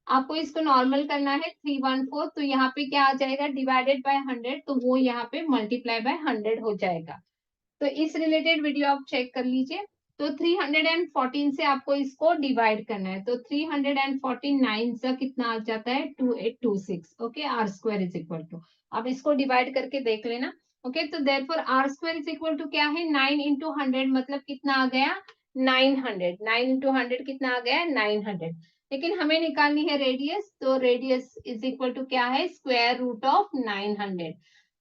आपको इसको नॉर्मल करना है 314, तो यहाँ पे क्या आ जाएगा, डिवाइडेड बाय 100, तो वो यहाँ पे मल्टीप्लाई बाय 100 हो जाएगा। तो इस रिलेटेड वीडियो आप चेक कर लीजिए। तो 314 से आपको इसको डिवाइड करना है, तो 349 से कितना आ जाता है 2826। Okay, r square is equal to, आप इसको डिवाइड करके देख लेना। ओके तो therefore r square is equal to क्या है, 9 इंटू 100 मतलब कितना आ गया 900, 9 इंटू 100 कितना आ गया 900। लेकिन हमें निकालनी है रेडियस, तो रेडियस इज इक्वल टू क्या है, स्क्वायर रूट ऑफ 900।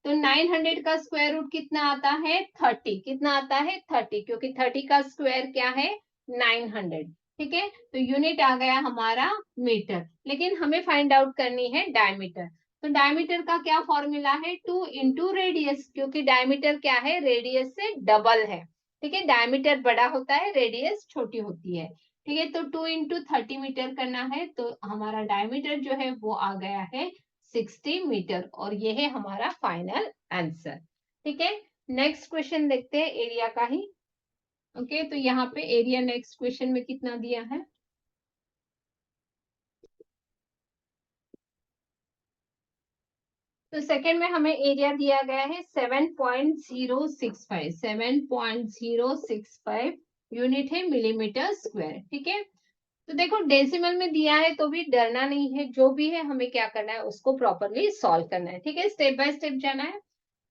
तो 900 का स्क्वायर रूट कितना आता है 30, कितना आता है 30, क्योंकि 30 का स्क्वायर क्या है 900, ठीक है। तो यूनिट आ गया हमारा मीटर, लेकिन हमें फाइंड आउट करनी है डायमीटर। तो डायमीटर का क्या फॉर्मूला है, 2 इंटू रेडियस, क्योंकि डायमीटर क्या है, रेडियस से डबल है, ठीक है। डायमीटर बड़ा होता है, रेडियस छोटी होती है, ठीक है। तो 2 इंटू 30 मीटर करना है, तो हमारा डायमीटर जो है वो आ गया है 60 मीटर, और ये है हमारा फाइनल आंसर, ठीक है। नेक्स्ट क्वेश्चन देखते हैं एरिया का ही। ओके तो यहाँ पे एरिया नेक्स्ट क्वेश्चन में कितना दिया है, तो सेकंड में हमें एरिया दिया गया है 7.065, 7.065 यूनिट है मिलीमीटर स्क्वायर, ठीक है। तो देखो डेसिमल में दिया है तो भी डरना नहीं है, जो भी है हमें क्या करना है उसको प्रॉपरली सॉल्व करना है, ठीक है, स्टेप बाय स्टेप जाना है।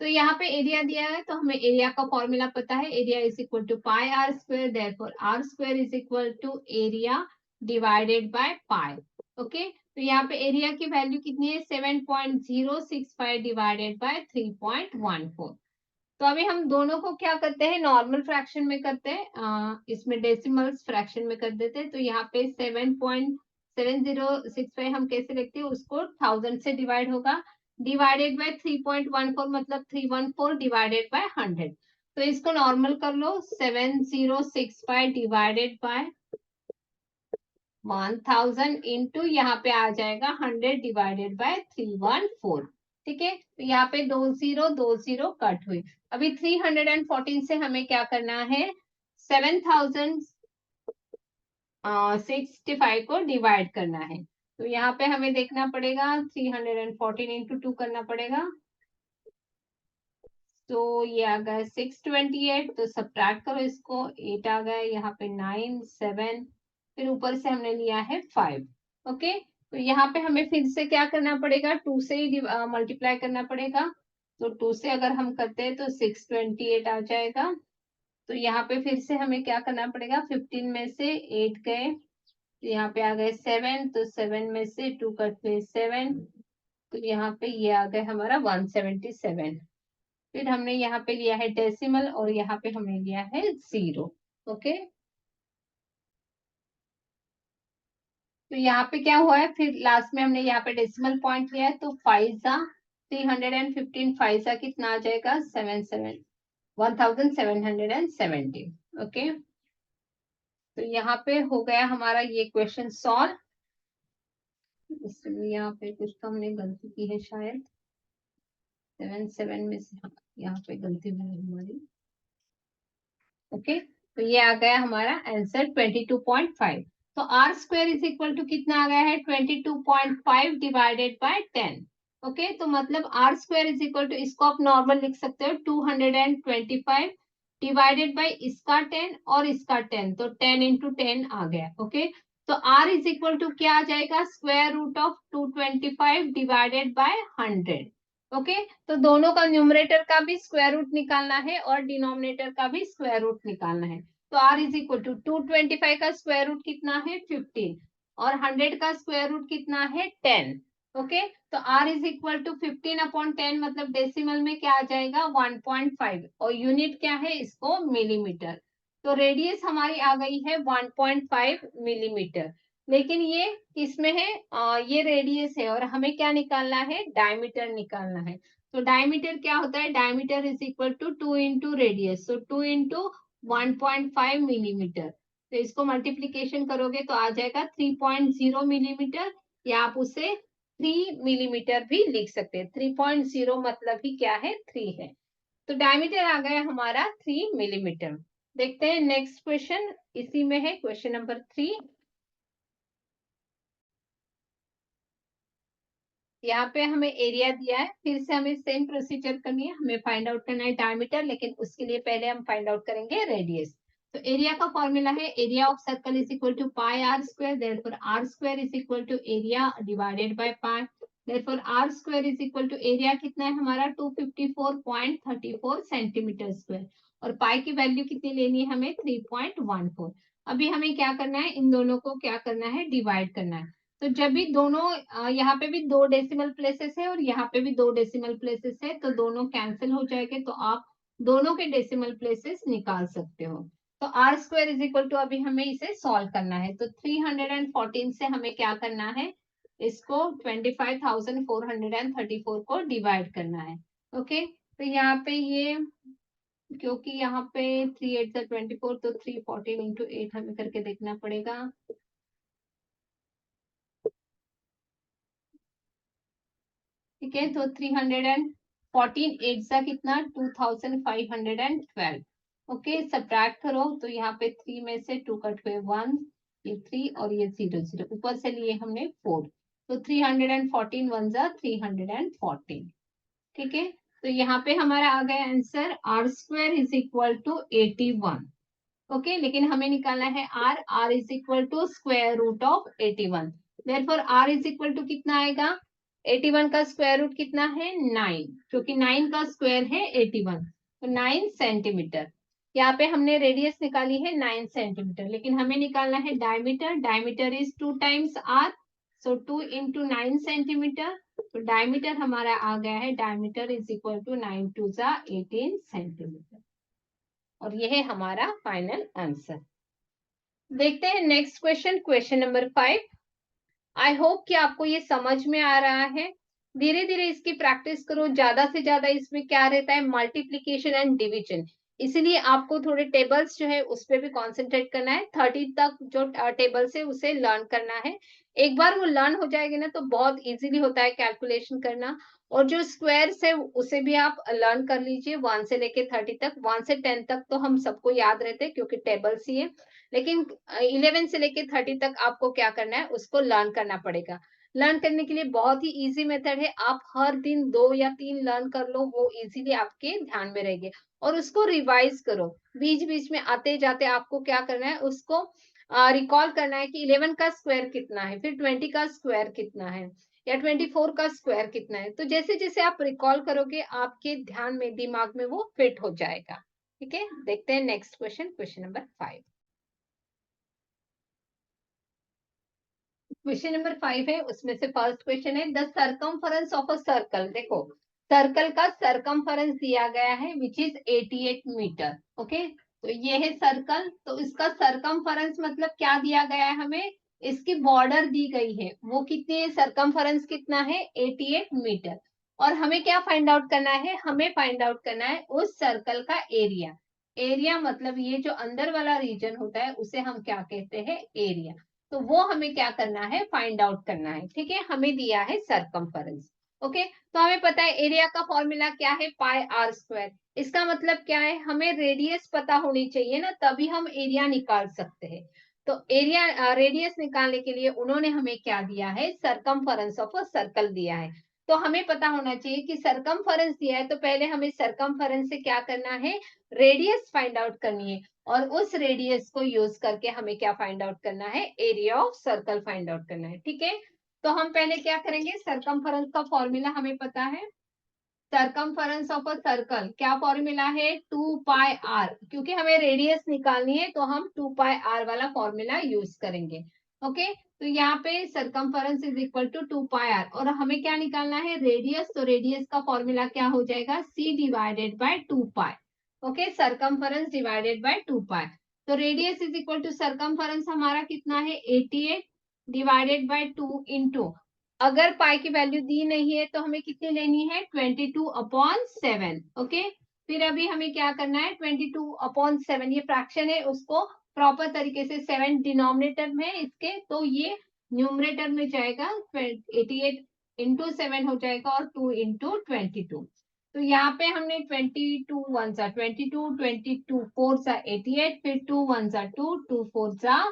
तो यहाँ पे एरिया दिया है तो हमें एरिया का फॉर्मूला पता है, area is equal to pi r square, therefore r square is equal to area divided by pi. Okay तो यहाँ पे एरिया की वैल्यू कितनी है 7.065 डिवाइडेड बाय 3.14। तो अभी हम दोनों को क्या करते हैं, नॉर्मल फ्रैक्शन में करते हैं, इसमें डेसिमल्स फ्रैक्शन में कर देते हैं। तो यहाँ पे 7.7065 हम कैसे लिखते हैं, उसको 1000 से डिवाइड होगा, डिवाइडेड बाय 3.14 मतलब 314 डिवाइडेड बाय 100। तो इसको नॉर्मल कर लो, 7065 डिवाइडेड बाय 1000 इंटू यहाँ पे आ जाएगा 100 डिवाइडेड बाय 314। ठीक है, तो यहाँ पे 20 कट हुई। अभी 314 से हमें क्या करना है, 7065 को डिवाइड करना है। तो यहाँ पे हमें देखना पड़ेगा 314 इंटू 2 करना पड़ेगा। तो ये आ गया 628, तो सब्ट्रैक्ट करो इसको, 8 आ गया, यहाँ पे 9 7, फिर ऊपर से हमने लिया है 5। ओके, तो यहाँ पे हमें फिर से क्या करना पड़ेगा, 2 से ही मल्टीप्लाई करना पड़ेगा। तो 2 से अगर हम करते हैं तो 628 आ जाएगा। तो यहाँ पे फिर से हमें क्या करना पड़ेगा, 15 में से 8 गए, तो यहाँ पे आ गए 7, तो 7 में से 2 कट 7, तो यहाँ पे ये आ गए हमारा 177। फिर हमने यहाँ पे लिया है डेसिमल और यहाँ पे हमने लिया है 0। ओके, तो यहाँ पे क्या हुआ है, फिर लास्ट में हमने यहाँ पे डेसिमल पॉइंट लिया है, तो 315 5 कितना आ जाएगा, 1770। ओके, तो यहाँ पे हो गया हमारा ये क्वेश्चन सॉल्व। इसमें यहाँ पे कुछ तो हमने गलती की है शायद, 7 में से यहाँ पे गलती हुई है हमारी। ओके, तो ये आ गया हमारा आंसर 22.5। तो r square is equal to कितना आ गया है, 22.5 डिवाइडेड बाय 10। ओके, तो मतलब r square is equal to, इसको आप नॉर्मल लिख सकते हो 225 डिवाइडेड बाय इसका 10 और इसका 10, तो 10 इंटू 10 आ गया। ओके, तो आर इज इक्वल टू क्या आ जाएगा, square root of 225 divided by 100। Okay, तो दोनों का न्यूमरेटर का भी स्क्वायर रूट निकालना है और डिनोमिनेटर का भी स्क्वायर रूट निकालना है। तो r इज इक्वल टू 225 का स्क्वायर रूट कितना है 15 और 100 का स्क्वायर रूट कितना है 10। ओके, तो r इज इक्वल टू 15/10, मतलब डेसिमल में क्या आ जाएगा 1.5 और यूनिट क्या है इसको मिलीमीटर। तो रेडियस हमारी आ गई है 1.5 मिलीमीटर। लेकिन ये किसमें है, ये रेडियस है और हमें क्या निकालना है, डायमीटर निकालना है। तो डायमीटर क्या होता है, diameter is equal to 2 into radius, तो 2 इंटू 1.5 मिलीमीटर। तो इसको मल्टीप्लीकेशन करोगे तो आ जाएगा 3.0 मिलीमीटर, या आप उसे 3 मिलीमीटर भी लिख सकते हैं। 3.0 मतलब ही क्या है, 3 है। तो डायमीटर आ गया हमारा 3 मिलीमीटर। देखते हैं नेक्स्ट क्वेश्चन, इसी में है क्वेश्चन नंबर 3। यहाँ पे हमें एरिया दिया है, फिर से हमें सेम प्रोसीजर करनी है, हमें फाइंड आउट करना है डायमीटर, लेकिन उसके लिए पहले हम फाइंड आउट करेंगे रेडियस। तो एरिया का फॉर्मूला है area of circle is equal to pi r square, therefore r square is equal to area divided by pi, therefore r square is equal to area कितना है हमारा 254.34 सेंटीमीटर स्क्वायर, और पाई की वैल्यू कितनी लेनी है हमें 3.14। अभी हमें क्या करना है, इन दोनों को क्या करना है, डिवाइड करना है। तो जब भी दोनों यहाँ पे भी 2 डेसिमल प्लेसेस है और यहाँ पे भी 2 डेसिमल प्लेसेस है, तो दोनों कैंसिल हो जाएंगे, तो आप दोनों के डेसिमल प्लेसेस निकाल सकते हो। तो r square is equal to, अभी हमें इसे सॉल्व करना है, तो 314 से हमें क्या करना है, इसको 25,434 को डिवाइड करना है। ओके, तो यहाँ पे ये, क्योंकि यहाँ पे 3 8 24, तो 314 इंटू 8 हमें करके देखना पड़ेगा। ठीक है, तो 314 8 सा कितना 2512। ओके, सब्ट्रैक्ट करो, तो यहाँ पे 3 में से 2 कट हुए 1, ये 3 और ये 0 0, ऊपर से लिए हमने 4, तो 314 1 जा 314। ठीक है, तो यहाँ पे हमारा आ गया answer r square is equal to 81। Okay, लेकिन हमें निकालना है r is equal to square root of 81, therefore r is equal to कितना आएगा, 81 का स्क्वायर रूट कितना है 9, क्योंकि 9 का स्क्वायर है 81, तो 9 सेंटीमीटर। यहाँ पे हमने रेडियस निकाली है 9 सेंटीमीटर, लेकिन हमें निकालना है diameter, diameter is 2 times r, so 2 into 9 centimetre, तो डायमीटर हमारा आ गया है, diameter is equal to 9 2 18 centimetre, और यह है हमारा फाइनल आंसर। देखते हैं next question, question number 5। I hope कि आपको ये समझ में आ रहा है। धीरे धीरे इसकी प्रैक्टिस करो, ज्यादा से ज्यादा इसमें क्या रहता है, मल्टीप्लीकेशन एंड डिवीजन, इसलिए आपको थोड़े टेबल्स जो है उस पे भी कंसंट्रेट करना है। 30 तक जो टेबल्स है उसे लर्न करना है। एक बार वो लर्न हो जाएगी ना तो बहुत इजीली होता है कैलकुलेशन करना। और जो स्क्वायर्स है उसे भी आप लर्न कर लीजिए 1 से लेके 30 तक। 1 से 10 तक तो हम सबको याद रहते हैं क्योंकि टेबल्स ही है। लेकिन 11 से लेके 30 तक आपको क्या करना है, उसको लर्न करना पड़ेगा। लर्न करने के लिए बहुत ही ईज़ी मेथड है। आप हर दिन 2 या 3 लर्न कर लो, वो ईज़िली आपके ध्यान में रहेंगे। और उसको रिवाइज करो। बीच-बीच में आते-जाते आपको क्या करना है, उसको रिकॉल करना है कि 11 का स्क्वायर कितना है, फिर 20 का स्क्वायर कितना है या 24 का स्क्वायर कितना है। तो जैसे-जैसे आप रिकॉल करोगे, आपके ध्यान में, दिमाग में वो फिट हो जाएगा। ठीक है? देखते हैं next question, question number 5। Question number 5 है, उसमें से फर्स्ट क्वेश्चन है, the circumference of a circle. देखो, सर्कल का सर्कमफरेंस दिया गया है विच इज 88 मीटर। ओके, तो ये है सर्कल। तो इसका सर्कमफरेंस मतलब क्या दिया गया है हमें, इसकी बॉर्डर दी गई है, वो कितनी है, सर्कमफरेंस कितना है, 88 मीटर। और हमें क्या फाइंड आउट करना है, हमें फाइंड आउट करना है उस सर्कल का एरिया। एरिया मतलब ये जो अंदर वाला रीजन होता है उसे हम क्या कहते हैं, एरिया। तो वो हमें क्या करना है, फाइंड आउट करना है। ठीक है, हमें दिया है सरकमफेरेंस। ओके, तो हमें पता है एरिया का फॉर्मूला क्या है, पाई आर स्क्वायर। इसका मतलब क्या है, हमें रेडियस पता होनी चाहिए ना, तभी हम एरिया निकाल सकते हैं। तो एरिया रेडियस निकालने के लिए उन्होंने हमें क्या दिया है, सरकमफेरेंस ऑफ अ सर्कल दिया है। तो हमें पता होना चाहिए कि सरकमफेरेंस दिया है तो पहले हमें सरकमफेरेंस से क्या करना है, रेडियस फाइंड आउट करनी है। और उस रेडियस को यूज करके हमें क्या फाइंड आउट करना है, area of circle find out करना है। ठीक है, तो हम पहले क्या करेंगे, सरकमफेरेंस का फॉर्मूला हमें पता है। सरकमफेरेंस ऑफ अ सर्कल क्या फॉर्मूला है, 2 पाई आर। क्योंकि हमें रेडियस निकालनी है तो हम 2 पाई आर वाला फॉर्मूला यूज करेंगे। ओके, तो यहाँ पे circumference is equal to 2 pi r और हमें क्या निकालना है, रेडियस। तो रेडियस का फॉर्मूला क्या हो जाएगा, C divided by 2 pi. Okay, circumference divided by 2 pi. तो radius is equal to circumference हमारा कितना है, 88 डिवाइडेड बाय 2 इंटू, अगर पाई की वैल्यू दी नहीं है तो हमें कितनी लेनी है, 22/7। ओके, फिर अभी हमें क्या करना है, 22/7 ये फ्रैक्शन है, उसको प्रॉपर तरीके से 7 डिनोमिनेटर में इसके, तो ये न्यूमरेटर में जाएगा, 88 इंटू 7 हो जाएगा और 2 इंटू 22। तो यहाँ पे हमने 22 1 सा 22, 22 4 सा 88, फिर 2 1 सा 2, 2 4 सा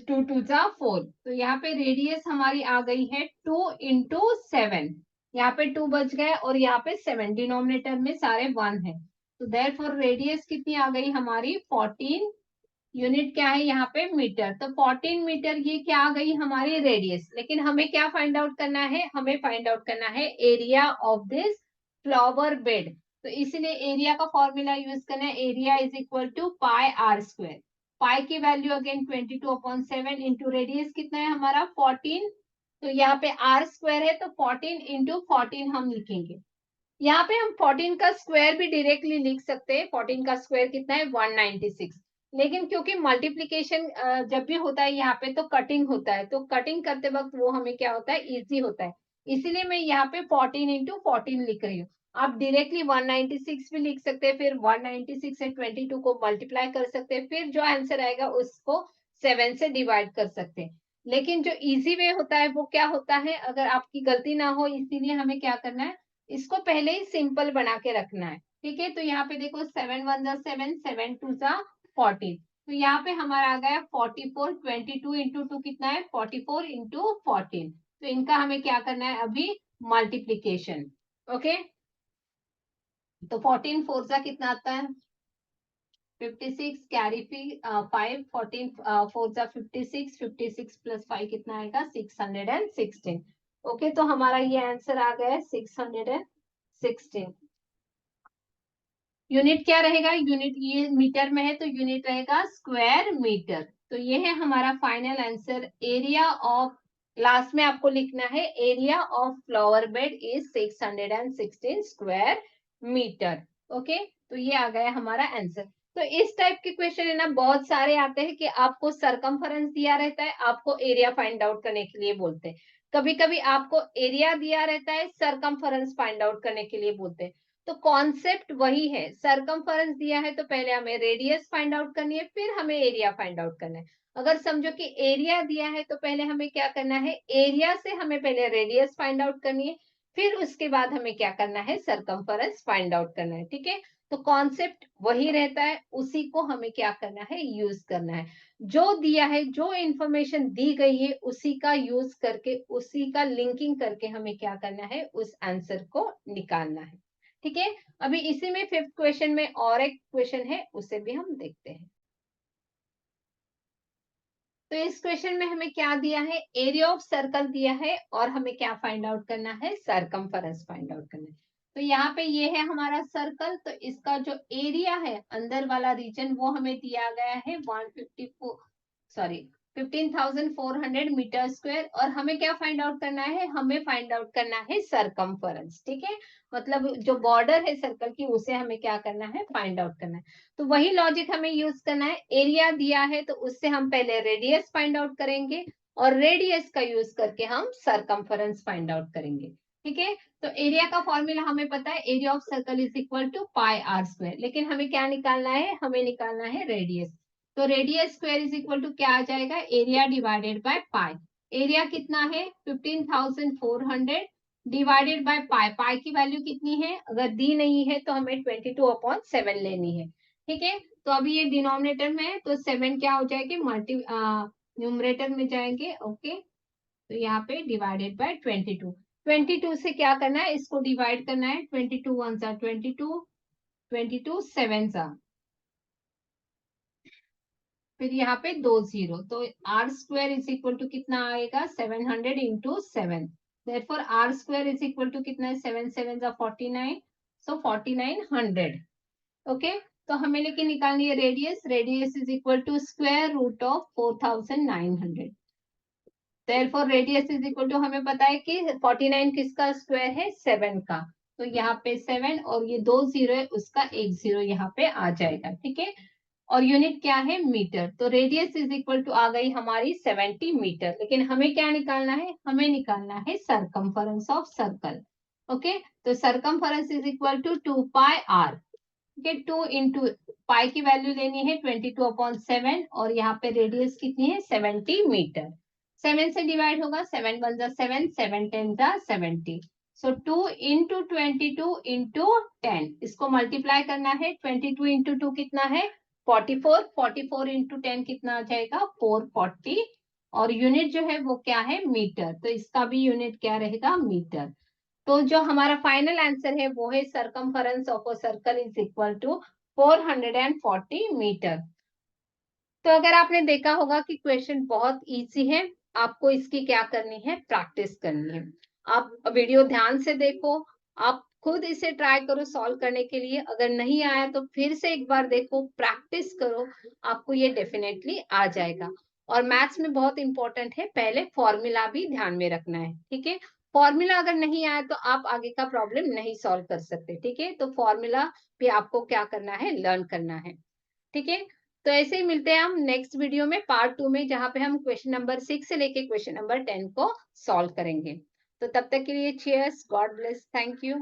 2 2 जा 4। तो यहाँ पे रेडियस हमारी आ गई है 2 इंटू 7। यहाँ पे 2 बच गए और यहाँ पे 7, डिनोमिनेटर में सारे 1 है। तो देयरफॉर रेडियस कितनी आ गई हमारी, 14। यूनिट क्या है यहाँ पे, मीटर। तो 14 मीटर ये क्या आ गई हमारी रेडियस। लेकिन हमें क्या फाइंड आउट करना है, हमें फाइंड आउट करना है area of this flower bed. तो इसलिए एरिया का फॉर्मूला यूज करना है, area is equal to pi r square. Pi की वैल्यू अगेन 22/7 इंटू रेडियस कितना है हमारा, 14। तो यहाँ पे आर स्क्वायर है तो 14 इंटू 14 हम लिखेंगे। यहाँ पे हम 14 का स्क्वायर भी डायरेक्टली लिख सकते हैं। 14 का स्क्वायर कितना है, 196। लेकिन क्योंकि मल्टीप्लीकेशन जब भी होता है यहाँ पे तो कटिंग होता है, तो कटिंग करते वक्त वो हमें क्या होता है, इजी होता है। इसीलिए मैं यहाँ पे 14 इंटू 14 लिख रही हूँ। आप डायरेक्टली 196 भी लिख सकते हैं, फिर 196 से 22 को मल्टीप्लाई कर सकते हैं, फिर जो आंसर आएगा उसको 7 से डिवाइड कर सकते हैं। लेकिन जो इजी वे होता है वो क्या होता है, अगर आपकी गलती ना हो, इसीलिए हमें क्या करना है, इसको पहले ही सिंपल बना के रखना है। ठीक है, तो यहाँ पे देखो 7 1 जा 7, 7 2 जा 14। तो यहाँ पे हमारा आ गया 44। 22 इंटू 2 कितना है, 44 इंटू 14। तो इनका हमें क्या करना है अभी, मल्टीप्लीकेशन। ओके, तो 14 4 जा कितना आता है, 56, कैरी 5, 14 4 जा 56, 56 प्लस 5 कितना आएगा, 616। ओके, तो हमारा ये आंसर आ गया है 616। यूनिट क्या रहेगा, यूनिट ये मीटर में है तो यूनिट रहेगा स्क्वायर मीटर। तो ये है हमारा final answer, area of, last में आपको लिखना है area of flower bed is 616 square metre. Okay, तो ये आ गया हमारा आंसर। तो इस टाइप के क्वेश्चन है ना, बहुत सारे आते हैं कि आपको सरकमफरेंस दिया रहता है, आपको एरिया फाइंड आउट करने के लिए बोलते हैं। कभी कभी आपको एरिया दिया रहता है, सरकमफरेंस फाइंड आउट करने के लिए बोलते हैं। तो कॉन्सेप्ट वही है, सरकमफेरेंस दिया है तो पहले हमें रेडियस फाइंड आउट करनी है, फिर हमें एरिया फाइंड आउट करना है। अगर समझो कि एरिया दिया है तो पहले हमें क्या करना है, एरिया से हमें पहले रेडियस फाइंड आउट करनी है, फिर उसके बाद हमें क्या करना है, सरकमफेरेंस फाइंड आउट करना है। ठीक है, तो कॉन्सेप्ट वही रहता है, उसी को हमें क्या करना है, यूज करना है। जो दिया है, जो इंफॉर्मेशन दी गई है, उसी का यूज करके, उसी का लिंकिंग करके हमें क्या करना है, उस आंसर को निकालना है। ठीक है, अभी इसी में 5th क्वेश्चन में और एक क्वेश्चन है, उसे भी हम देखते हैं। तो इस क्वेश्चन में हमें क्या दिया है, एरिया ऑफ सर्कल दिया है और हमें क्या फाइंड आउट करना है, सरकमफेरेंस फाइंड आउट करना है। तो यहाँ पे ये है हमारा सर्कल, तो इसका जो एरिया है अंदर वाला रीजन वो हमें दिया गया है 154 सॉरी 15,400 मीटर स्क्वायर, और हमें क्या फाइंड आउट करना है, हमें फाइंड आउट करना है सरकमफेरेंस। ठीक है, मतलब जो बॉर्डर है सर्कल की, उसे हमें क्या करना है, फाइंड आउट करना है। तो वही लॉजिक हमें यूज करना है, एरिया दिया है तो उससे हम पहले रेडियस फाइंड आउट करेंगे, और रेडियस का यूज करके हम सरकमफेरेंस फाइंड आउट करेंगे। ठीक है, तो एरिया का फॉर्मूला हमें पता है, area of circle is equal to pi r square, लेकिन हमें क्या निकालना है, हमें निकालना है रेडियस। तो radius square is equal to क्या आ जाएगा, area divided by pi. Area कितना है, 15,400 डिवाइडेड बाय पाई। पाई की वैल्यू कितनी है, अगर दी नहीं है तो हमें 22/7 लेनी है। ठीक है, तो अभी ये डिनोमिनेटर में है तो 7 क्या हो जाएगी, न्यूमरेटर में जाएंगे। ओके, तो यहाँ पे डिवाइडेड बाय 22। 22 से क्या करना है, इसको डिवाइड करना है, 22 1 सा 22, 22 7 सा, फिर यहाँ पे 2 0, तो r square is equal to कितना आएगा, 700 into 7। Therefore r square is equal to कितना है, 7 7 जा 49, सो 4900। ओके, तो हमें लेकिन निकालनी है radius. Radius is equal to square root of 4900। Therefore radius is equal to, हमें पता है कि 49 किसका स्क्वायर है, 7 का, तो यहाँ पे 7 और ये 2 0 है, उसका 1 0 यहाँ पे आ जाएगा। ठीक है, और यूनिट क्या है, मीटर। तो रेडियस इज इक्वल टू आ गई हमारी 70 मीटर, लेकिन हमें क्या निकालना है, हमें निकालना है सरकमफेरेंस ऑफ सर्कल। ओके, तो circumference is equal to 2 pi r. ठीक है, 2 इंटू पाई की वैल्यू लेनी है 22/7, और यहाँ पे रेडियस कितनी है, 70 मीटर। 7 से डिवाइड होगा, 7 1 जा 7, 7 10 जा 70, सो 2 इंटू 22 इंटू 10, इसको मल्टीप्लाई करना है। 22 इंटू 2 कितना है, 44, 44 इंटू 10 कितना आ जाएगा, 440, और यूनिट जो है वो क्या है, मीटर, तो इसका भी यूनिट क्या रहेगा, मीटर। तो जो हमारा फाइनल आंसर है वो है circumference of a circle is equal to 440 metre. तो अगर आपने देखा होगा कि क्वेश्चन बहुत इजी है, आपको इसकी क्या करनी है, प्रैक्टिस करनी है। आप वीडियो ध्यान से देखो, आप खुद इसे ट्राई करो सॉल्व करने के लिए, अगर नहीं आया तो फिर से एक बार देखो, प्रैक्टिस करो, आपको ये डेफिनेटली आ जाएगा। और मैथ्स में बहुत इंपॉर्टेंट है, पहले फॉर्मूला भी ध्यान में रखना है। ठीक है, फॉर्मूला अगर नहीं आया तो आप आगे का प्रॉब्लम नहीं सॉल्व कर सकते। ठीक है, तो फॉर्मूला भी आपको क्या करना है, लर्न करना है। ठीक है, तो ऐसे ही मिलते हैं हम नेक्स्ट वीडियो में, पार्ट 2 में, जहां पे हम क्वेश्चन नंबर 6 से लेके क्वेश्चन नंबर 10 को सॉल्व करेंगे। तो तब तक के लिए cheers, God bless, thank you.